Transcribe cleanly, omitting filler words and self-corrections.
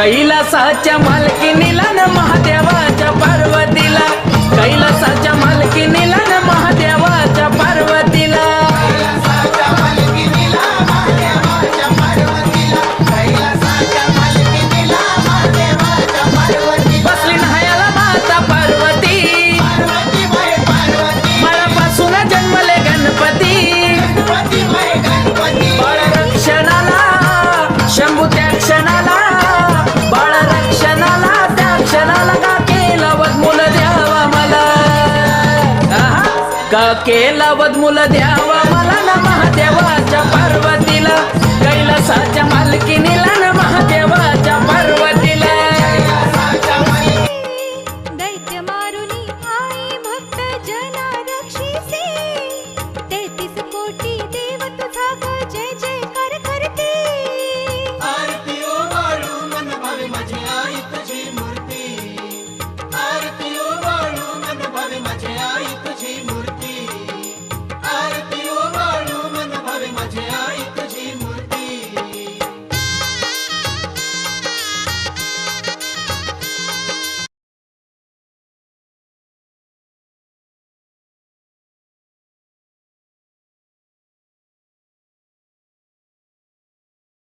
कैलासाच्या मालकीनीला न महादेवाच्या पार्वतीला, कैलासाच्या मालकीनीला न महादेवाच्या पार्वतीला, कैलासाच्या मालकीनीला महादेवाच्या पार्वतीला, कैलासाच्या मालकीनीला महादेवाच्या पार्वतीला बसली न्हायाला माता पार्वती, पार्वती बाई पार्वती बाळापासून जन्मले गणपती, गणपती बाई गणपती बाळ रक्षणाला शंभू त्या क्षणाला, बाळ रक्षणाला त्या क्षणाला का केला वदमुल द्यावा मला, का केला वदमुल द्यावा मला ना महादेवाच्या पार्वतीला, कैलासाच्या मालकीने